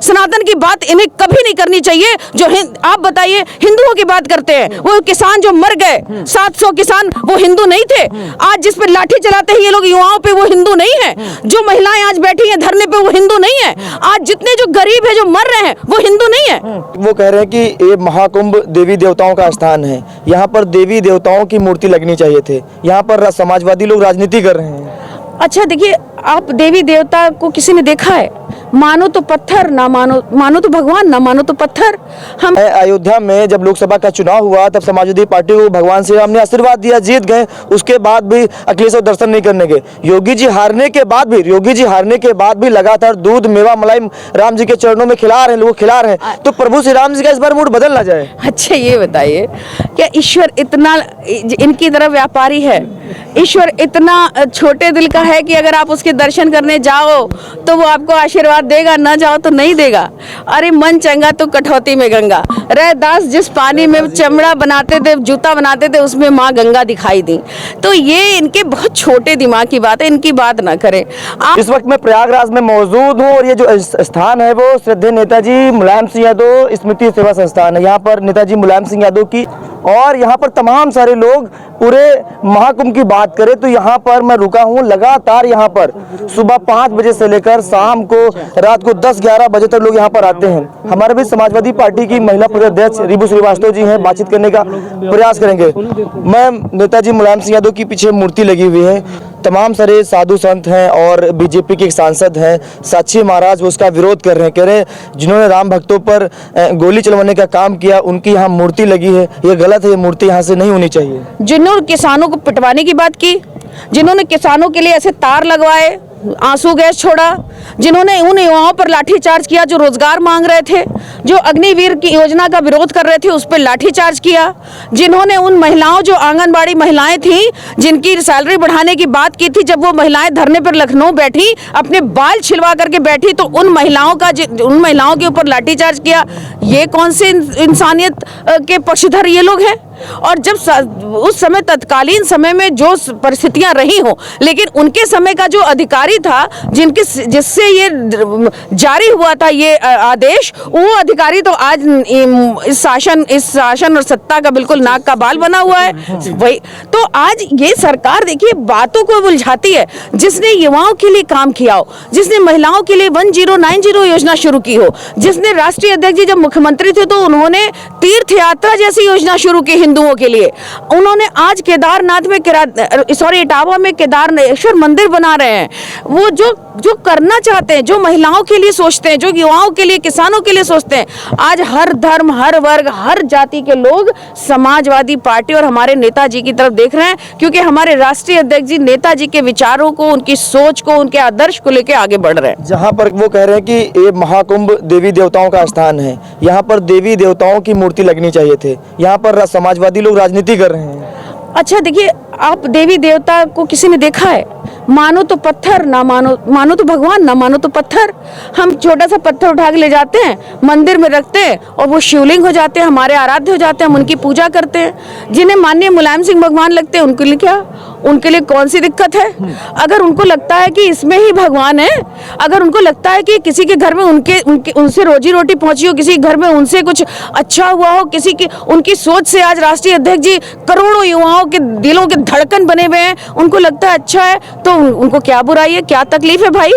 सनातन की बात इन्हें कभी नहीं करनी चाहिए। जो आप बताइए, हिंदुओं की बात करते हैं, वो किसान जो मर गए 700 किसान, वो हिंदू नहीं थे? आज जिस पे लाठी चलाते हैं ये लोग युवाओं पे, वो हिंदू नहीं है? जो महिलाएं आज बैठी हैं धरने पे, वो हिंदू नहीं है? आज जितने जो गरीब है जो मर रहे हैं, वो हिंदू नहीं है? वो कह रहे हैं कि ये महाकुंभ देवी देवताओं का स्थान है, यहाँ पर देवी देवताओं की मूर्ति लगनी चाहिए थे, यहाँ पर समाजवादी लोग राजनीति कर रहे हैं। अच्छा देखिए, आप देवी देवता को किसी ने देखा है? मानो तो पत्थर, ना मानो तो भगवान, ना मानो तो पत्थर। हम अयोध्या में जब लोकसभा का चुनाव हुआ तब समाजवादी पार्टी को भगवान श्री राम ने आशीर्वाद दिया, जीत गए। उसके बाद भी अखिलेश दर्शन नहीं करने गए। योगी जी हारने के बाद भी लगातार दूध मेवा मलाई राम जी के चरणों में खिला रहे हैं, लोग खिला रहे हैं। तो प्रभु श्री राम जी का इस बार मूड बदल ना जाए? अच्छा ये बताइए, क्या ईश्वर इतना इनकी तरफ व्यापारी है? ईश्वर इतना छोटे दिल का है कि अगर आप उसके दर्शन करने जाओ तो वो आपको आशीर्वाद देगा, ना जाओ तो नहीं देगा? अरे मन चंगा तो कठौती में गंगा। रैदास जिस पानी में चमड़ा बनाते थे, जूता बनाते थे, उसमें माँ गंगा दिखाई दी। तो ये इनके बहुत छोटे दिमाग की बात है, इनकी बात ना करें आप। इस वक्त मैं प्रयागराज में मौजूद हूँ और ये जो स्थान है वो श्रद्धेय नेताजी मुलायम सिंह यादव स्मृति सेवा संस्थान है। यहाँ पर नेताजी मुलायम सिंह यादव की, और यहाँ पर तमाम सारे लोग पूरे महाकुंभ की बात करें तो यहाँ पर मैं रुका हूँ। लगातार यहाँ पर सुबह 5 बजे से लेकर शाम को रात को 10-11 बजे तक लोग यहाँ पर आते हैं। हमारे भी समाजवादी पार्टी की महिला प्रदेश रिबू श्रीवास्तव जी हैं, बातचीत करने का प्रयास करेंगे। मैं नेताजी मुलायम सिंह यादव की पीछे मूर्ति लगी हुई है, तमाम सारे साधु संत हैं और बीजेपी के एक सांसद हैं साक्षी महाराज, वो उसका विरोध कर रहे हैं। कह रहे हैं जिन्होंने राम भक्तों पर गोली चलवाने का काम किया उनकी यहाँ मूर्ति लगी है, ये गलत है, ये मूर्ति यहाँ से नहीं होनी चाहिए। जिन्होंने किसानों को पिटवाने की बात की, जिन्होंने किसानों के लिए ऐसे तार लगवाए, आंसू गैस छोड़ा, जिन्होंने उन युवाओं पर लाठीचार्ज किया जो रोजगार मांग रहे थे, जो अग्निवीर की योजना का विरोध कर रहे थे, उस पर लाठीचार्ज किया, जिन्होंने उन महिलाओं जो आंगनबाड़ी महिलाएं थीं जिनकी सैलरी बढ़ाने की बात की थी, जब वो महिलाएं धरने पर लखनऊ बैठी, अपने बाल छिलवा करके बैठी, तो उन महिलाओं के ऊपर लाठीचार्ज किया। ये कौन से इंसानियत के पक्षधर ये लोग हैं? और जब उस समय तत्कालीन समय में जो परिस्थितियां रही हो, लेकिन उनके समय का जो अधिकारी था जिससे ये जारी हुआ था ये आदेश, वो अधिकारी तो आज इस शासन और सत्ता का बिल्कुल नाक का बाल बना हुआ है। वही तो आज ये सरकार देखिए बातों को उलझाती है। जिसने युवाओं के लिए काम किया हो, जिसने महिलाओं के लिए 1090 योजना शुरू की हो, जिसने राष्ट्रीय अध्यक्ष जी जब मुख्यमंत्री थे तो उन्होंने तीर्थ यात्रा जैसी योजना शुरू की हिंदुओं के लिए, उन्होंने आज केदारनाथ में इटावा में केदारेश्वर मंदिर बना रहे हैं। वो जो करना चाहते हैं, जो महिलाओं के लिए सोचते हैं, जो युवाओं के लिए, किसानों के लिए सोचते हैं, आज हर धर्म, हर वर्ग, हर जाति के लोग समाजवादी पार्टी और हमारे नेताजी की तरफ देख रहे हैं, क्योंकि हमारे राष्ट्रीय अध्यक्ष जी नेताजी के विचारों को, उनकी सोच को, उनके आदर्श को लेकर आगे बढ़ रहे हैं। जहाँ पर वो कह रहे हैं कि ये महाकुंभ देवी देवताओं का स्थान है, यहाँ पर देवी देवताओं की मूर्ति लगनी चाहिए थे, यहाँ पर समाजवादी लोग राजनीति कर रहे हैं। अच्छा देखिए, आप देवी देवता को किसी ने देखा है? मानो तो पत्थर, ना मानो तो भगवान, ना मानो तो पत्थर। हम छोटा सा पत्थर उठा के ले जाते हैं, मंदिर में रखते हैं और वो शिवलिंग हो जाते हैं, हमारे आराध्य हो जाते हैं, हम उनकी पूजा करते हैं। जिन्हें माननीय मुलायम सिंह भगवान लगते हैं उनके लिए क्या, उनके लिए कौन सी दिक्कत है? अगर उनको लगता है कि इसमें ही भगवान है, अगर उनको लगता है कि किसी के घर में उनसे रोजी रोटी पहुंची हो, किसी के घर में उनसे कुछ अच्छा हुआ हो, उनकी सोच से आज राष्ट्रीय अध्यक्ष जी करोड़ों युवाओं के दिलों के धड़कन बने हुए हैं, उनको लगता है अच्छा है, तो उनको क्या बुराई है, क्या तकलीफ है भाई?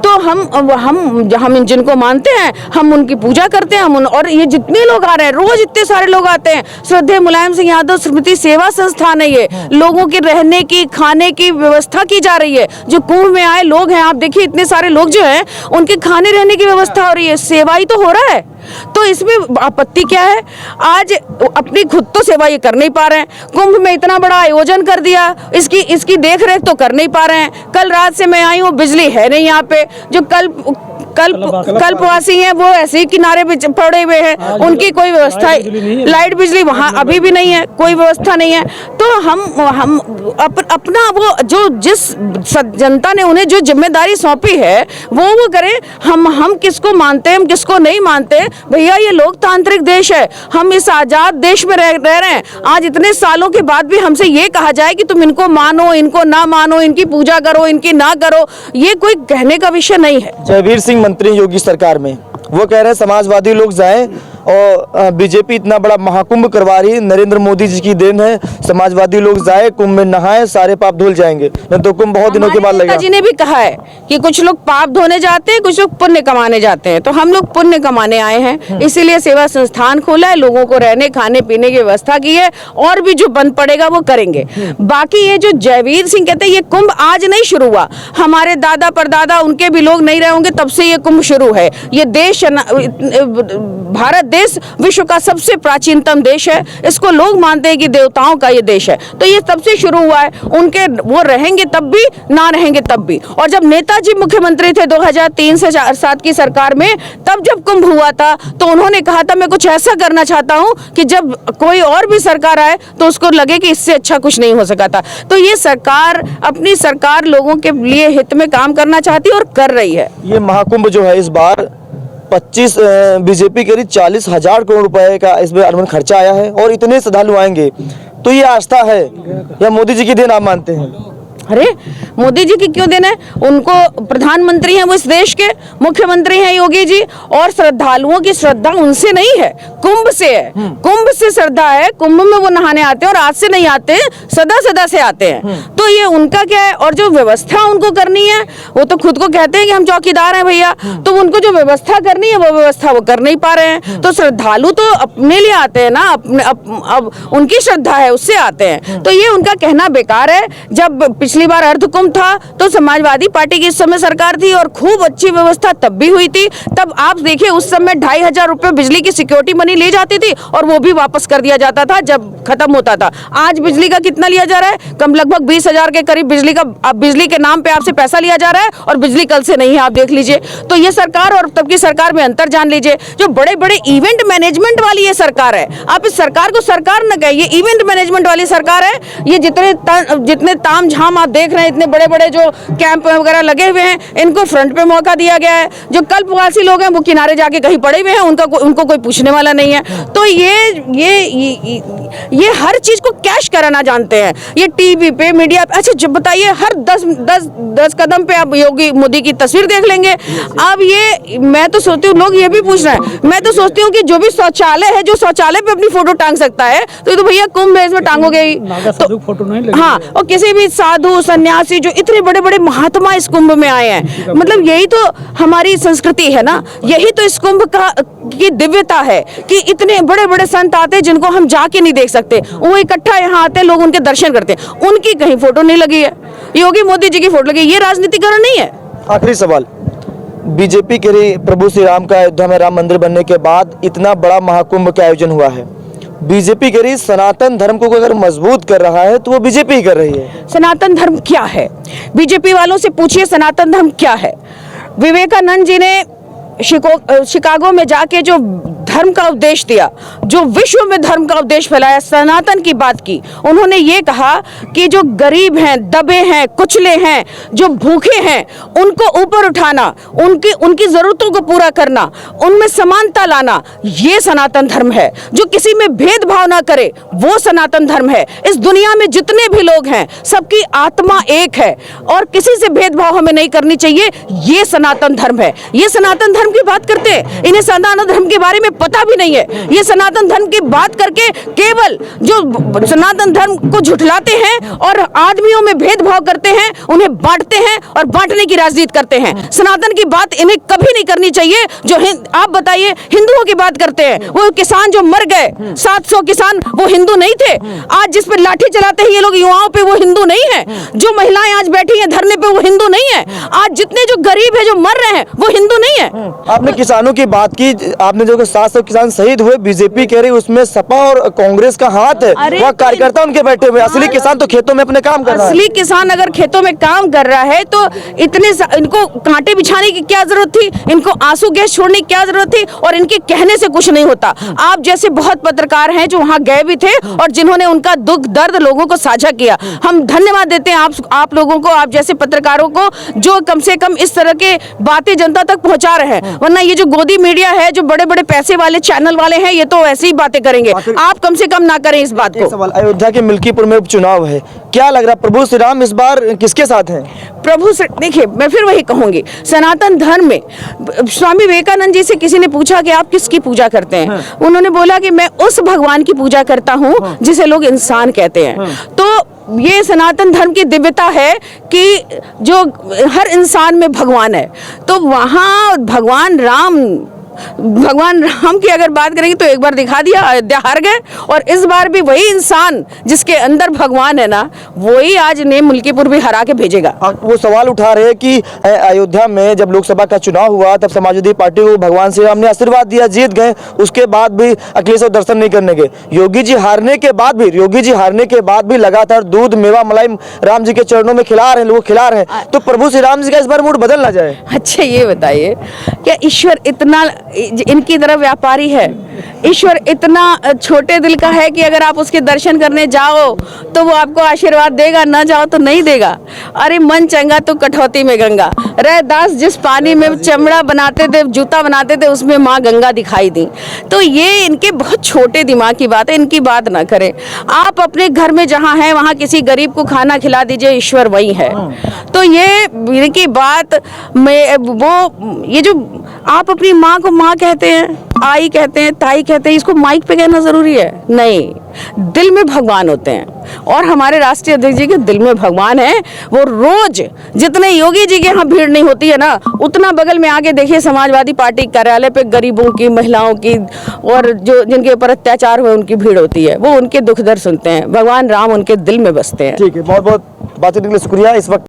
तो हम जिनको मानते हैं हम उनकी पूजा करते हैं। और ये जितने लोग आ रहे हैं, रोज इतने सारे लोग आते हैं। श्रद्धेय मुलायम सिंह यादव स्मृति सेवा संस्थान है, ये लोगों के रहने की, खाने की व्यवस्था की जा रही है। जो कुंभ में आए लोग हैं, आप देखिए इतने सारे लोग जो हैं, उनके खाने रहने की व्यवस्था हो रही है, सेवा ही तो हो रहा है। तो इसमें आपत्ति क्या है? आज अपनी खुद तो सेवा ये कर नहीं पा रहे हैं, कुंभ में इतना बड़ा आयोजन कर दिया, इसकी देख रेख तो कर नहीं पा रहे हैं। कल रात से मैं आई हूँ, बिजली है नहीं यहाँ पे। जो कल्पवासी हैं वो ऐसे ही किनारे पे पड़े हुए हैं, उनकी कोई व्यवस्था, लाइट बिजली वहाँ अभी भी नहीं है, कोई व्यवस्था नहीं है। तो हम अपना वो जो जिस जनता ने उन्हें जो जिम्मेदारी सौंपी है वो करें। हम किसको मानते हैं, हम किसको नहीं मानते भैया, ये लोकतांत्रिक देश है, हम इस आजाद देश में रह रहे हैं। आज इतने सालों के बाद भी हमसे ये कहा जाए कि तुम इनको मानो, इनको ना मानो, इनकी पूजा करो, इनकी ना करो, ये कोई कहने का विषय नहीं है। जयवीर सिंह मंत्री योगी सरकार में वो कह रहे हैं समाजवादी लोग जाएं और बीजेपी इतना बड़ा महाकुंभ करवा रही है, नरेंद्र मोदी जी की देन है, समाजवादी लोग जाए कुंभ में नहाए, सारे पाप धुल जाएंगे। नहीं तो कुंभ बहुत दिनों के बाद लगेगा। जी ने भी कहा है कि कुछ लोग पाप धोने जाते हैं, कुछ लोग पुण्य कमाने जाते हैं, तो हम लोग पुण्य कमाने आए हैं, इसीलिए सेवा संस्थान खोला है, लोगों को रहने खाने पीने की व्यवस्था की है, और भी जो बंद पड़ेगा वो करेंगे। बाकी ये जो जयवीर सिंह कहते हैं ये कुंभ आज नहीं शुरू हुआ, हमारे दादा परदादा उनके भी लोग नहीं रहे होंगे तब से ये कुंभ शुरू है। ये देश भारत देश विश्व का सबसे प्राचीनतम देश है, इसको लोग मानते हैं कि देवताओं का ये देश है, तो ये तब से शुरू हुआ है। उनके वो रहेंगे तब भी, ना रहेंगे तब भी। और जब नेताजी मुख्यमंत्री थे 2003 से 2007 की सरकार में, तब जब कुंभ हुआ था तो उन्होंने कहा था मैं कुछ ऐसा करना चाहता हूं कि जब कोई और भी सरकार आए तो उसको लगे कि इससे अच्छा कुछ नहीं हो सका था। तो ये सरकार, अपनी सरकार लोगों के लिए हित में काम करना चाहती है और कर रही है। ये महाकुंभ जो है इस बार 25 बीजेपी करीब 40,000 करोड़ रुपए का इसमें अनुमान खर्चा आया है, और इतने श्रद्धालु आएंगे तो ये आस्था है या मोदी जी की देन आप मानते हैं? अरे मोदी जी की क्यों देना है, उनको प्रधानमंत्री हैं वो इस देश के, मुख्यमंत्री हैं योगी जी, और श्रद्धालुओं की श्रद्धा उनसे नहीं है, कुंभ से है, कुंभ से श्रद्धा है, कुंभ में वो नहाने आते हैं और आज से नहीं आते हैं, सदा सदा से आते हैं। तो ये उनका क्या है, और जो व्यवस्था उनको करनी है, वो तो खुद को कहते हैं कि हम चौकीदार हैं भैया, तो उनको जो व्यवस्था करनी है वो व्यवस्था वो कर नहीं पा रहे हैं। तो श्रद्धालु तो अपने लिए आते हैं ना, अब उनकी श्रद्धा है उससे आते हैं, तो ये उनका कहना बेकार है। जब पिछली बार अर्ध कुंभ था तो समाजवादी पार्टी की इस समय सरकार थी और खूब अच्छी व्यवस्था तब भी हुई थी। तब आप देखिए उस समय 2,500 रुपए बिजली की सिक्योरिटी मनी ले जाती थी और वो भी वापस कर दिया जाता था जब खत्म होता था। आज बिजली का कितना लिया जा रहा है, कम लगभग 20,000 के करीब बिजली का, अब बिजली के नाम पे आपसे पैसा लिया जा रहा है और बिजली कल से नहीं है, आप देख लीजिए। तो ये सरकार और तब की सरकार में अंतर जान लीजिए। जो बड़े बड़े इवेंट मैनेजमेंट वाली ये सरकार है, आप इस सरकार को सरकार न कहिए, इवेंट मैनेजमेंट वाली सरकार है। ये जितने ताम झाम आप देख रहे हैं, इतने बड़े बड़े जो कैंप वगैरह लगे हुए हैं, इनको फ्रंट पे मौका दिया गया है। जो कल्पवासी लोग हैं वो किनारे जाके कहीं पड़े हुए हैं, उनको कोई पूछने वाला नहीं है। तो ये हर चीज को कैश कराना जानते हैं। ये टीवी पे, मीडिया पे, अच्छा जब बताइए हर 10 कदम पे आप योगी मोदी की तस्वीर देख लेंगे। अब ये मैं तो सोचती हूँ, लोग ये भी पूछ रहे हैं, मैं तो सोचती हूँ कि जो भी शौचालय है, जो शौचालय पे अपनी फोटो टांग सकता है तो भैया कुंभ में इसमें टांगोगे ही। तो फोटो नहीं लगेगी। हाँ, और किसी भी साधु सन्यासी जो इतने बड़े बड़े महात्मा इस कुंभ में आए हैं, मतलब यही तो हमारी संस्कृति है ना, यही तो इस कुंभ की दिव्यता है कि इतने बड़े बड़े संत आते हैं जिनको हम जाके नहीं देख सकते, वो इकट्ठा यहाँ आते हैं, लोग उनके दर्शन करते हैं, उनकी कहीं फोटो नहीं लगी है, योगी मोदी जी की फोटो लगी। ये राजनीतिकरण नहीं है। आखिरी सवाल, बीजेपी के लिए प्रभु श्री राम का अयोध्या में राम मंदिर बनने के बाद इतना बड़ा महाकुंभ का आयोजन हुआ है, बीजेपी के लिए सनातन धर्म को अगर मजबूत कर रहा है तो वो बीजेपी ही कर रही है। सनातन धर्म क्या है, बीजेपी वालों से पूछिए सनातन धर्म क्या है। विवेकानंद जी ने शिकागो में जाके जो धर्म का उपदेश दिया, जो विश्व में धर्म का उपदेश फैलाया, सनातन की बात की, उन्होंने ये कहा कि जो गरीब हैं, दबे हैं, कुचले हैं, जो भूखे हैं, उनको ऊपर उठाना, उनकी जरूरतों को पूरा करना, उनमें समानता लाना, ये सनातन धर्म है। जो किसी में भेदभाव ना करे वो सनातन धर्म है। इस दुनिया में जितने भी लोग हैं सबकी आत्मा एक है और किसी से भेदभाव हमें नहीं करनी चाहिए, ये सनातन धर्म है। ये सनातन धर्म की बात करते हैं, इन्हें सनातन धर्म के बारे में पता भी नहीं है। ये सनातन धर्म की बात करके केवल जो सनातन धर्म को झुठलाते हैं और आदमियों में भेदभाव करते हैं, उन्हें बांटते हैं और बांटने की राजनीति करते हैं। सनातन की बात इन्हें कभी नहीं करनी चाहिए। जो आप बताइए, हिंदुओं की बात करते हैं, वो किसान जो मर गए 700 किसान, वो हिंदू नहीं थे? आज जिस पर लाठी चलाते हैं ये लोग युवाओं पे, वो हिंदू नहीं है? जो महिलाएं आज बैठी हैं धरने पे, वो हिंदू नहीं है? आज जितने जो गरीब है, जो मर रहे हैं, वो हिंदू नहीं है? आपने किसानों की बात की, आपने जो 700 किसान शहीद हुए, बीजेपी कह रही उसमें सपा और कांग्रेस का हाथ है, वह कार्यकर्ता उनके बैठे हुए। असली किसान तो खेतों में अपने काम कर रहा है। असली किसान अगर खेतों में काम कर रहा है तो इनको कांटे बिछाने की क्या जरूरत थी, इनको आंसू गैस छोड़ने की क्या जरूरत थी, और इनके कहने से कुछ नहीं होता। आप जैसे बहुत पत्रकार हैं जो वहां गए भी थे और जिन्होंने उनका दुख दर्द लोगों को साझा किया। हम धन्यवाद देते हैं आप लोगों को, आप जैसे पत्रकारों को, जो कम से कम इस तरह के बातें जनता तक पहुंचा रहे हैं। वरना ये जो गोदी मीडिया है, जो बड़े बड़े पैसे वाले चैनल वाले हैं, ये तो ऐसी ही बातें करेंगे। आप कम से कम ना करें इस बात एक को। सवाल, अयोध्या के मिल्कीपुर में उपचुनाव है, क्या लग रहा है प्रभु श्री राम इस बार किसके साथ हैं? प्रभु से देखिए, मैं फिर वही कहूंगी, सनातन धर्म में स्वामी विवेकानंद जी से किसी ने पूछा कि आप किसकी पूजा करते हैं? उन्होंने बोला कि मैं उस भगवान की पूजा करता हूं जिसे लोग इंसान कहते हैं। तो ये सनातन धर्म की दिव्यता है कि जो हर इंसान में भगवान है। तो वहाँ भगवान राम की अगर बात करेंगे तो एक बार दिखा दिया, अयोध्या हार गए, और इस बार भी वही इंसान जिसके अंदर भगवान है ना, वही आज ने मुल्कीपुर भी हरा के भेजेगा। वो सवाल उठा रहे हैं कि अयोध्या में जब लोकसभा का चुनाव हुआ तब समाजवादी पार्टी को भगवान श्री राम ने आशीर्वाद दिया, जीत गए, उसके बाद भी अखिलेश दर्शन नहीं करने गए। योगी जी हारने के बाद भी लगातार दूध मेवा मलाई राम जी के चरणों में खिला रहे हैं, लोग खिला रहे हैं। तो प्रभु श्री राम जी का इस बार मूड बदल ना जाए? अच्छा ये बताइए, क्या ईश्वर इतना इनकी तरह व्यापारी है? ईश्वर इतना छोटे दिल का है कि अगर आप उसके दर्शन करने जाओ तो वो आपको आशीर्वाद देगा, ना जाओ तो नहीं देगा? अरे मन चंगा तो कठौती में गंगा। रैदास जिस पानी में चमड़ा बनाते थे, जूता बनाते थे, उसमें माँ गंगा दिखाई दी। तो ये इनके बहुत छोटे दिमाग की बात है, इनकी बात ना करें। आप अपने घर में जहाँ हैं वहाँ किसी गरीब को खाना खिला दीजिए, ईश्वर वही है। तो ये इनकी बात में वो ये जो आप अपनी माँ को माँ कहते हैं, आई कहते हैं, ताई कहते हैं, इसको माइक पे कहना जरूरी है? नहीं, दिल में भगवान होते हैं, और हमारे राष्ट्रीय अध्यक्ष जी के दिल में भगवान है। वो रोज जितने योगी जी के यहाँ भीड़ नहीं होती है ना, उतना बगल में आके देखिए समाजवादी पार्टी कार्यालय पे गरीबों की, महिलाओं की, और जो जिनके ऊपर अत्याचार हुए उनकी भीड़ होती है। वो उनके दुख दर्द सुनते हैं, भगवान राम उनके दिल में बसते हैं। ठीक है, बहुत बहुत बातचीत के लिए शुक्रिया। इस वक्त